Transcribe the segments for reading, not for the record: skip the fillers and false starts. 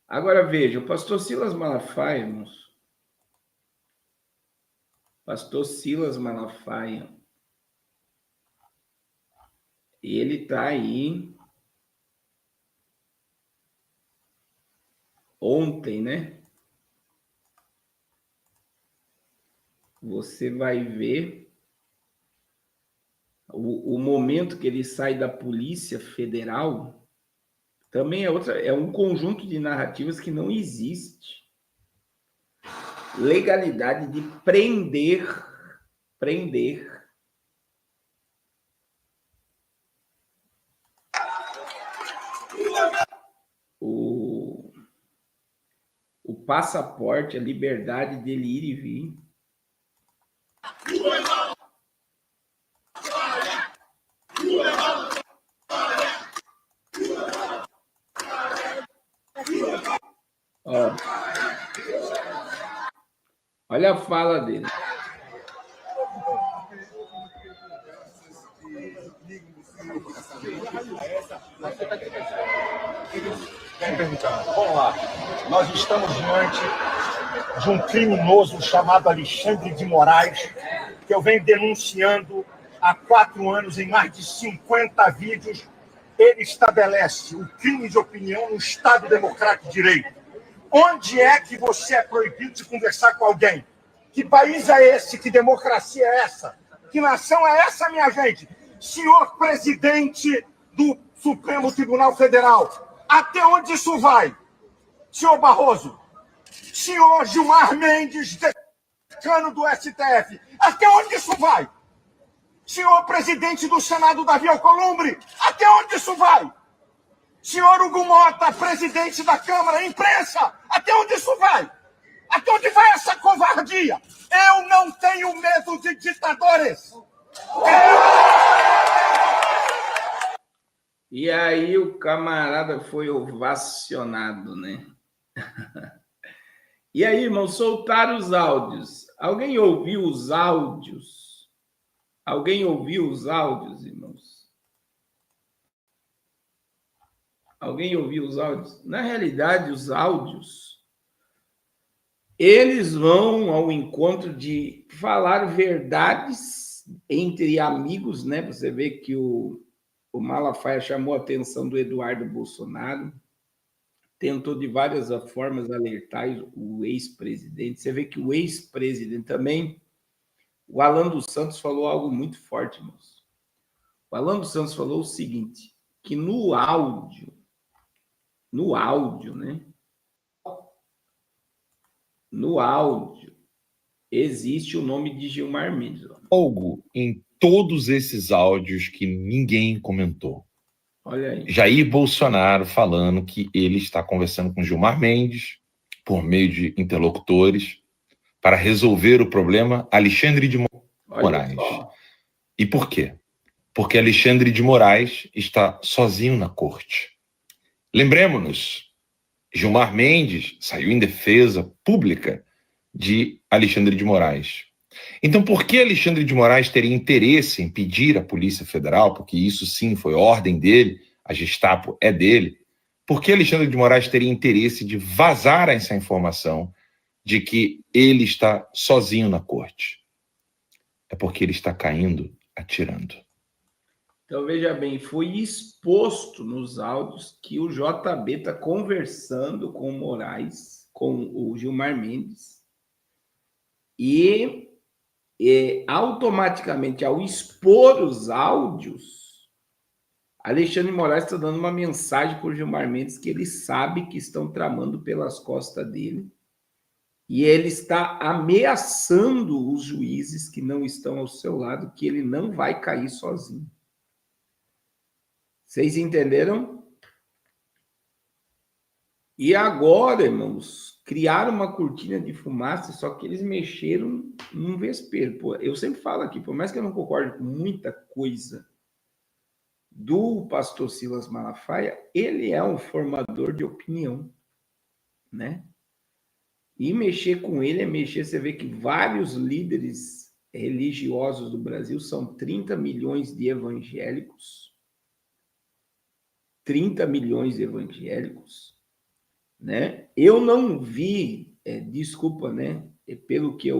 Agora veja, o pastor Silas Malafaia, irmãos, pastor Silas Malafaia, ele está aí ontem, né? Você vai ver o momento que ele sai da Polícia Federal, também é um conjunto de narrativas que não existe. Legalidade de prender o passaporte, a liberdade dele ir e vir. Ó, olha a fala dele. Vamos lá. Nós estamos diante de um criminoso chamado Alexandre de Moraes, que eu venho denunciando há 4 anos em mais de 50 vídeos. Ele estabelece o crime de opinião no Estado Democrático de Direito. Onde é que você é proibido de conversar com alguém? Que país é esse? Que democracia é essa? Que nação é essa, minha gente? Senhor presidente do Supremo Tribunal Federal, até onde isso vai? Senhor Barroso, senhor Gilmar Mendes, decano do STF, até onde isso vai? Senhor presidente do Senado, Davi Alcolumbre, até onde isso vai? Senhor Hugo Mota, presidente da Câmara, imprensa, até onde isso vai? Até onde vai essa covardia? Eu não tenho medo de ditadores. E aí o camarada foi ovacionado, né? E aí, irmão, soltaram os áudios. Alguém ouviu os áudios? Alguém ouviu os áudios, irmãos? Alguém ouviu os áudios? Na realidade, os áudios, eles vão ao encontro de falar verdades entre amigos, né? Você vê que o Malafaia chamou a atenção do Eduardo Bolsonaro, tentou de várias formas alertar o ex-presidente. Você vê que o ex-presidente também, o Alan dos Santos falou algo muito forte, moço. O Alan dos Santos falou o seguinte, que no áudio, né? No áudio, existe o nome de Gilmar Mendes. Algo em todos esses áudios que ninguém comentou. Olha aí. Jair Bolsonaro falando que ele está conversando com Gilmar Mendes por meio de interlocutores para resolver o problema Alexandre de Moraes. E por quê? Porque Alexandre de Moraes está sozinho na corte. Lembremos-nos, Gilmar Mendes saiu em defesa pública de Alexandre de Moraes. Então, por que Alexandre de Moraes teria interesse em pedir à Polícia Federal, porque isso sim foi ordem dele, a Gestapo é dele, por que Alexandre de Moraes teria interesse de vazar essa informação de que ele está sozinho na corte? É porque ele está caindo atirando. Então, veja bem, foi exposto nos áudios que o JB está conversando com o Moraes, com o Gilmar Mendes, e automaticamente, ao expor os áudios, Alexandre de Moraes está dando uma mensagem para o Gilmar Mendes que ele sabe que estão tramando pelas costas dele, e ele está ameaçando os juízes que não estão ao seu lado, que ele não vai cair sozinho. Vocês entenderam? E agora, irmãos, criaram uma cortina de fumaça, só que eles mexeram num vespeiro. Pô, eu sempre falo aqui, por mais que eu não concorde com muita coisa do pastor Silas Malafaia, ele é um formador de opinião, né? E mexer com ele é mexer, você vê que vários líderes religiosos do Brasil são 30 milhões de evangélicos, 30 milhões de evangélicos, né? Eu não vi, desculpa, né? Pelo que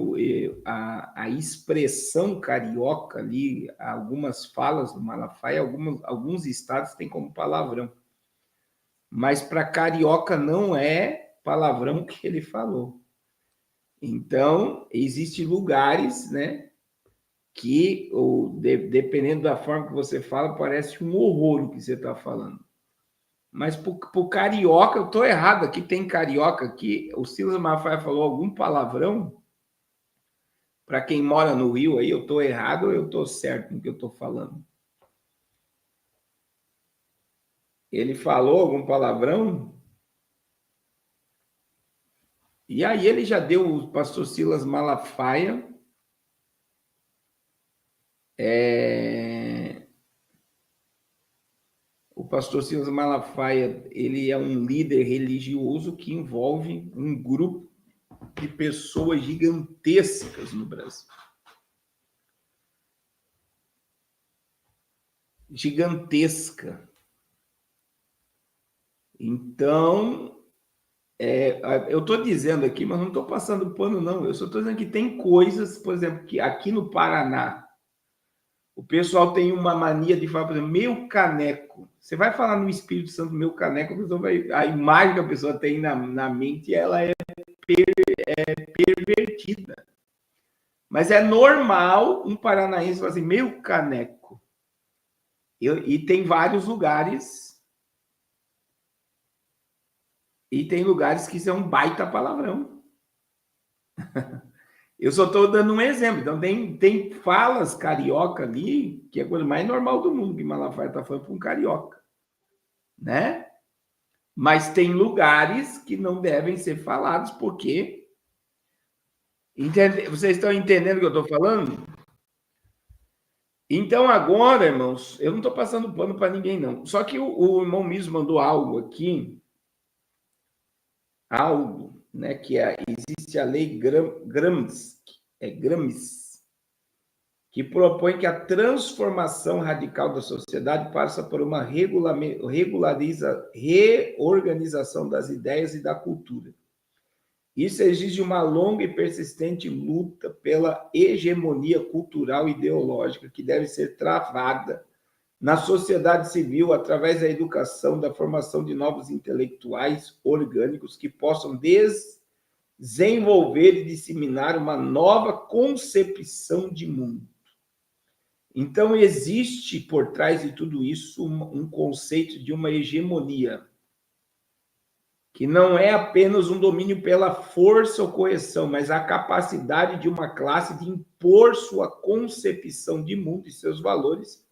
a expressão carioca ali, algumas falas do Malafaia, alguns estados têm como palavrão, mas para carioca não é palavrão que ele falou. Então, existem lugares, né, que, dependendo da forma que você fala, parece um horror o que você está falando. Mas para o carioca, eu estou errado. Aqui tem carioca aqui. O Silas Malafaia falou algum palavrão. Para quem mora no Rio aí, eu estou errado ou eu estou certo no que eu estou falando? Ele falou algum palavrão? E aí ele já deu o pastor Silas Malafaia. O pastor Silas Malafaia, ele é um líder religioso que envolve um grupo de pessoas gigantescas no Brasil. Gigantesca. Então, eu estou dizendo aqui, mas não estou passando pano, não. Eu só estou dizendo que tem coisas, por exemplo, que aqui no Paraná, o pessoal tem uma mania de falar, por exemplo, meu caneco. Você vai falar no Espírito Santo, meu caneco, a imagem que a pessoa tem na mente, ela é pervertida. Mas é normal um paranaense falar assim, meu caneco. E tem vários lugares, e tem lugares que isso é um baita palavrão. Eu só estou dando um exemplo. Então, tem falas carioca ali, que é a coisa mais normal do mundo, que Malafaia está falando para um carioca. Né? Mas tem lugares que não devem ser falados, porque... Vocês estão entendendo o que eu estou falando? Então, agora, irmãos, eu não estou passando pano para ninguém, não. Só que o irmão Miso mandou algo aqui, né, que existe a lei Gramsci, que propõe que a transformação radical da sociedade passa por uma reorganização das ideias e da cultura. Isso exige uma longa e persistente luta pela hegemonia cultural e ideológica que deve ser travada na sociedade civil através da educação, da formação de novos intelectuais orgânicos que possam desenvolver e disseminar uma nova concepção de mundo. Então, existe por trás de tudo isso um conceito de uma hegemonia, que não é apenas um domínio pela força ou coerção, mas a capacidade de uma classe de impor sua concepção de mundo e seus valores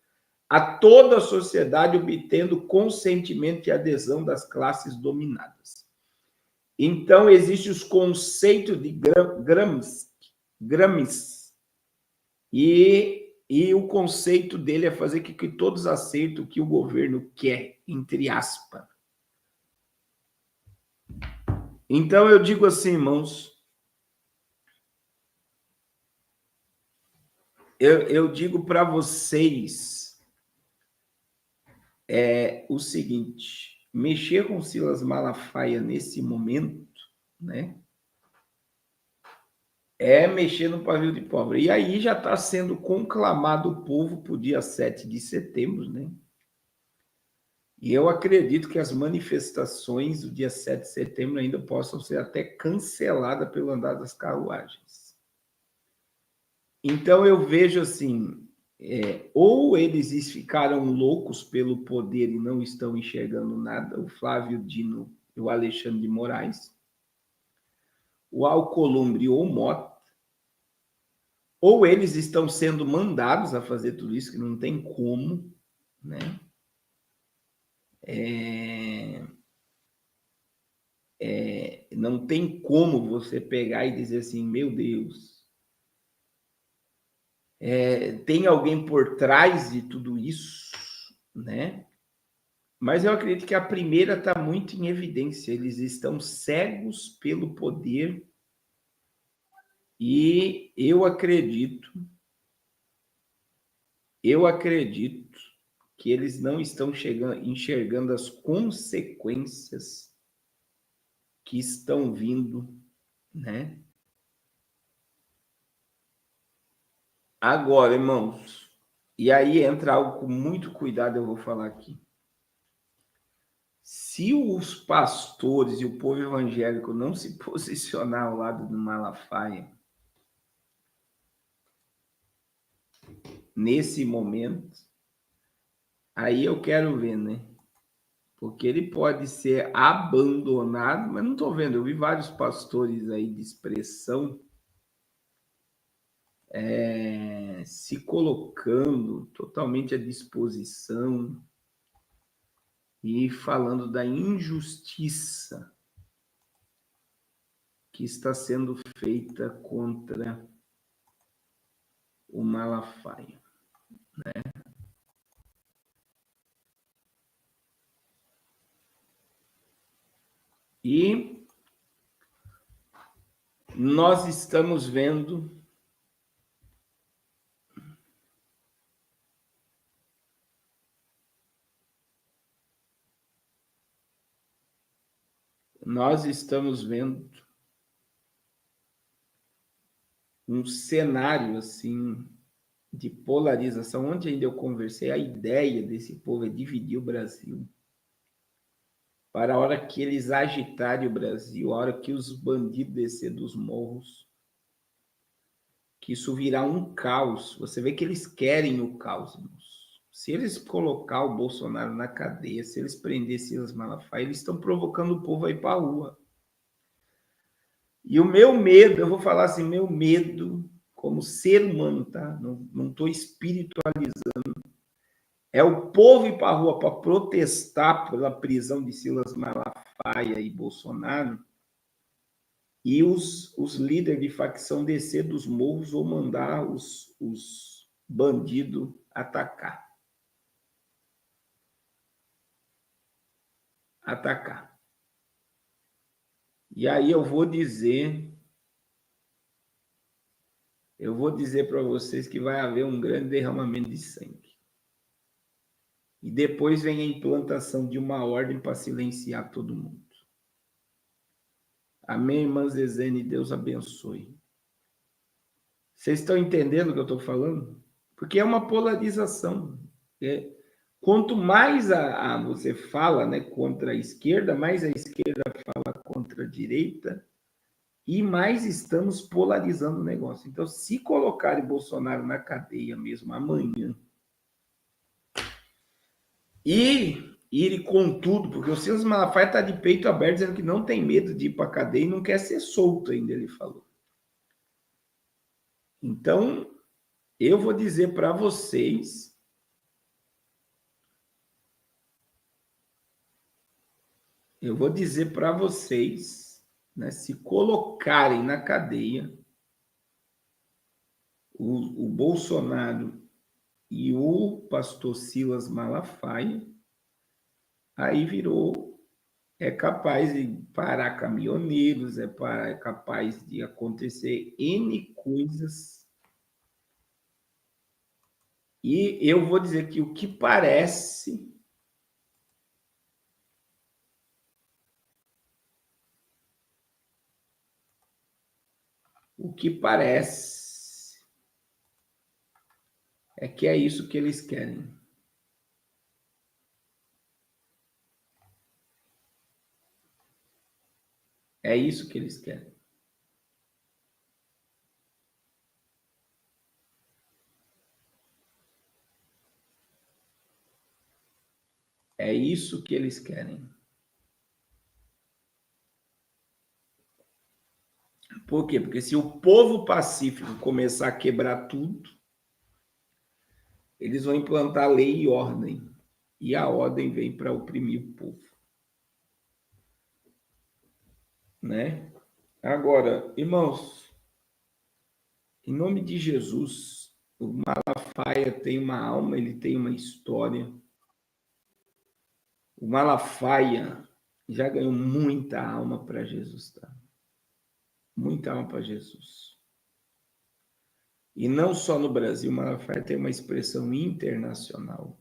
a toda a sociedade, obtendo consentimento e adesão das classes dominadas. Então, existe os conceitos de Gramsci, e o conceito dele é fazer com que todos aceitem o que o governo quer, entre aspas. Então, eu digo assim, irmãos, eu digo para vocês o seguinte, mexer com Silas Malafaia nesse momento, né, é mexer no pavio de pobre. E aí já está sendo conclamado o povo para o dia 7 de setembro, né? E eu acredito que as manifestações do dia 7 de setembro ainda possam ser até canceladas pelo andar das carruagens. Então, eu vejo assim, ou eles ficaram loucos pelo poder e não estão enxergando nada, o Flávio Dino e o Alexandre de Moraes, o Alcolumbre ou o Mota, ou eles estão sendo mandados a fazer tudo isso, que não tem como, né? Não tem como você pegar e dizer assim, meu Deus, tem alguém por trás de tudo isso, né? Mas eu acredito que a primeira está muito em evidência. Eles estão cegos pelo poder e eu acredito que eles não estão enxergando as consequências que estão vindo, né? Agora, irmãos, e aí entra algo com muito cuidado, eu vou falar aqui. Se os pastores e o povo evangélico não se posicionar ao lado do Malafaia, nesse momento, aí eu quero ver, né? Porque ele pode ser abandonado, mas não estou vendo. Eu vi vários pastores aí de expressão se colocando totalmente à disposição e falando da injustiça que está sendo feita contra o Malafaia, né? E nós estamos vendo um cenário assim de polarização. Ontem ainda eu conversei, a ideia desse povo é dividir o Brasil. Para a hora que eles agitarem o Brasil, a hora que os bandidos descer dos morros, que isso virá um caos. Você vê que eles querem o caos, irmãos. Se eles colocar o Bolsonaro na cadeia, se eles prender Silas Malafaia, eles estão provocando o povo a ir para a rua. E o meu medo, eu vou falar assim, meu medo como ser humano, tá? Não estou espiritualizando. É o povo ir para a rua para protestar pela prisão de Silas Malafaia e Bolsonaro e os líderes de facção descer dos morros ou mandar os bandidos atacar. E aí eu vou dizer para vocês que vai haver um grande derramamento de sangue. E depois vem a implantação de uma ordem para silenciar todo mundo. Amém, irmã Zezene, Deus abençoe. Vocês estão entendendo o que eu estou falando? Porque é uma polarização. Quanto mais você fala, né, contra a esquerda, mais a esquerda fala contra a direita, e mais estamos polarizando o negócio. Então, se colocarem Bolsonaro na cadeia mesmo amanhã, e ir com tudo, porque o Silas Malafaia está de peito aberto, dizendo que não tem medo de ir para a cadeia e não quer ser solto ainda, ele falou. Então, eu vou dizer para vocês né, se colocarem na cadeia o Bolsonaro e o pastor Silas Malafaia, aí é capaz de parar caminhoneiros, é capaz de acontecer N coisas. E eu vou dizer que o que parece é que é isso que eles querem. É isso que eles querem. É isso que eles querem. Por quê? Porque se o povo pacífico começar a quebrar tudo, eles vão implantar lei e ordem. E a ordem vem para oprimir o povo. Né? Agora, irmãos, em nome de Jesus, o Malafaia tem uma alma, ele tem uma história. O Malafaia já ganhou muita alma para Jesus, tá? Muita alma para Jesus. E não só no Brasil, o Malafaia tem uma expressão internacional.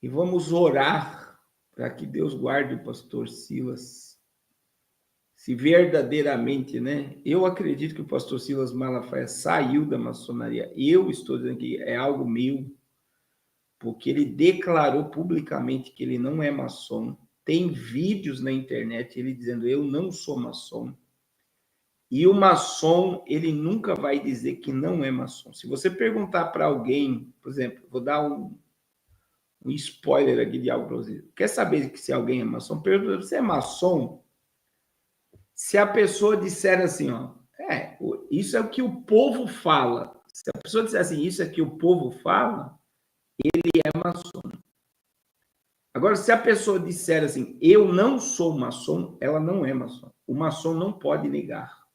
E vamos orar para que Deus guarde o pastor Silas se verdadeiramente, né? Eu acredito que o pastor Silas Malafaia saiu da maçonaria. Eu estou dizendo que é algo meu, porque ele declarou publicamente que ele não é maçom. Tem vídeos na internet ele dizendo: eu não sou maçom. E o maçom, ele nunca vai dizer que não é maçom. Se você perguntar para alguém, por exemplo, vou dar um spoiler aqui de algo para você. Quer saber se alguém é maçom? Pergunta: você é maçom? Se a pessoa disser assim, ó, isso é o que o povo fala. Se a pessoa disser assim, isso é o que o povo fala, ele é maçom. Agora, se a pessoa disser assim, eu não sou maçom, ela não é maçom. O maçom não pode negar.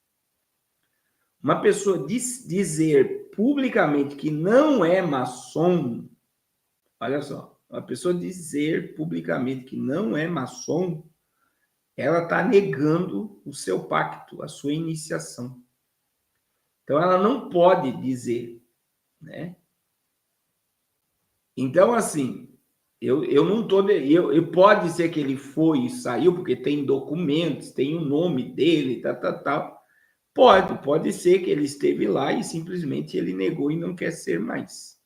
Uma pessoa dizer publicamente que não é maçom, olha só, uma pessoa dizer publicamente que não é maçom, ela está negando o seu pacto, a sua iniciação. Então, ela não pode dizer, né? Então, assim, eu não estou... Pode ser que ele foi e saiu, porque tem documentos, tem o nome dele, tal. Pode ser que ele esteve lá e simplesmente ele negou e não quer ser mais,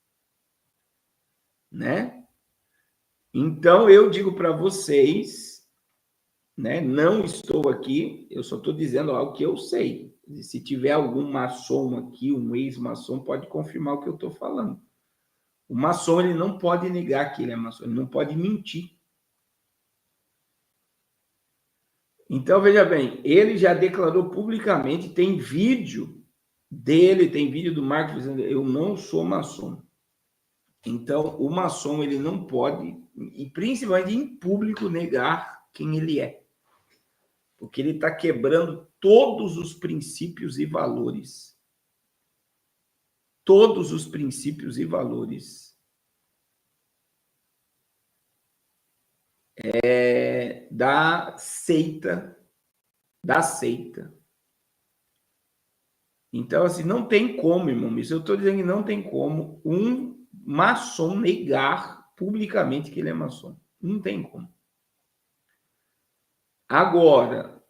né? Então, eu digo para vocês, né? Não estou aqui, eu só estou dizendo algo que eu sei. Se tiver algum maçom aqui, um ex-maçom, pode confirmar o que eu estou falando. O maçom, ele não pode negar que ele é maçom, ele não pode mentir. Então, veja bem, ele já declarou publicamente, tem vídeo dele, tem vídeo do Marcos dizendo: eu não sou maçom. Então, o maçom, ele não pode, e principalmente em público, negar quem ele é. Porque ele está quebrando todos os princípios e valores. Todos os princípios e valores da seita. Então, assim, não tem como, irmão. Isso eu estou dizendo que não tem como um maçom negar publicamente que ele é maçom. Não tem como. Agora,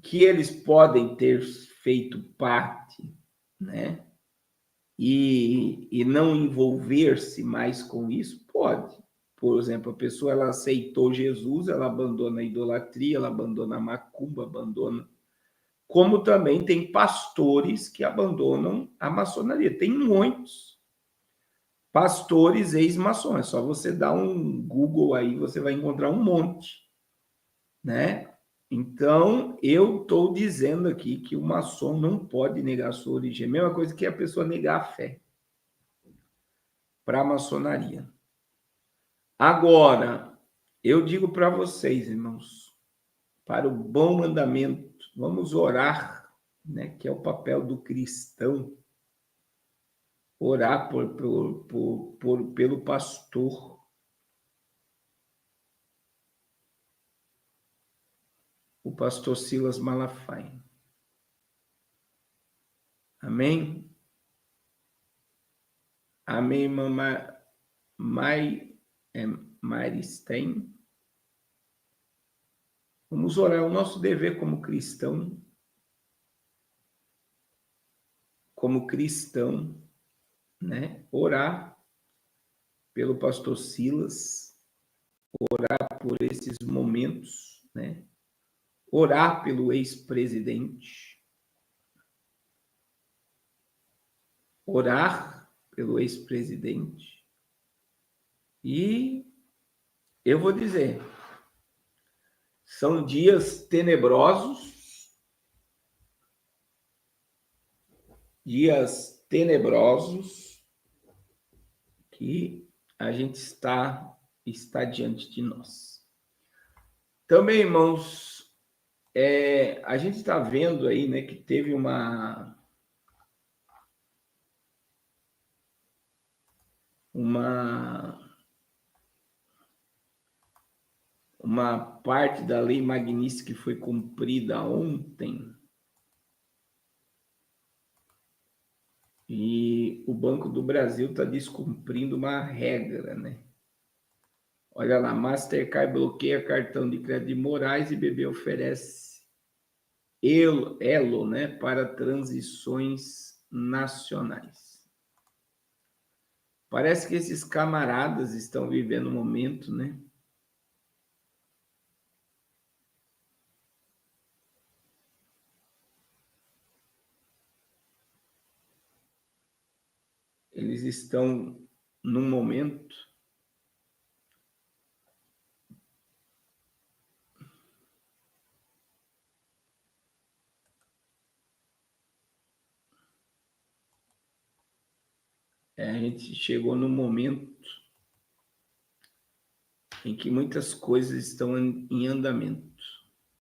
que eles podem ter feito parte, né? E não envolver-se mais com isso, pode. Por exemplo, a pessoa ela aceitou Jesus, ela abandona a idolatria, ela abandona a macumba, abandona. Como também tem pastores que abandonam a maçonaria. Tem muitos pastores ex-maçons. É só você dar um Google aí, você vai encontrar um monte, né? Então, eu estou dizendo aqui que o maçom não pode negar a sua origem. É a mesma coisa que a pessoa negar a fé para a maçonaria. Agora, eu digo para vocês, irmãos, para o bom mandamento, vamos orar, né, que é o papel do cristão, orar pelo pastor. O pastor Silas Malafaia. Amém? Amém, mamãe Maristen. Vamos orar, é o nosso dever como cristão, né? Orar pelo pastor Silas, orar por esses momentos, né? Orar pelo ex-presidente, orar pelo ex-presidente. E eu vou dizer, são dias tenebrosos, que a gente está diante de nós. Também, irmãos, a gente está vendo aí, né, que teve uma parte da lei Magnífica que foi cumprida ontem, e o Banco do Brasil está descumprindo uma regra, né? Olha lá, Mastercard bloqueia cartão de crédito de Moraes e BB oferece elo, né, para transições nacionais. Parece que esses camaradas estão vivendo um momento, né? Eles estão num momento a gente chegou num momento em que muitas coisas estão em andamento.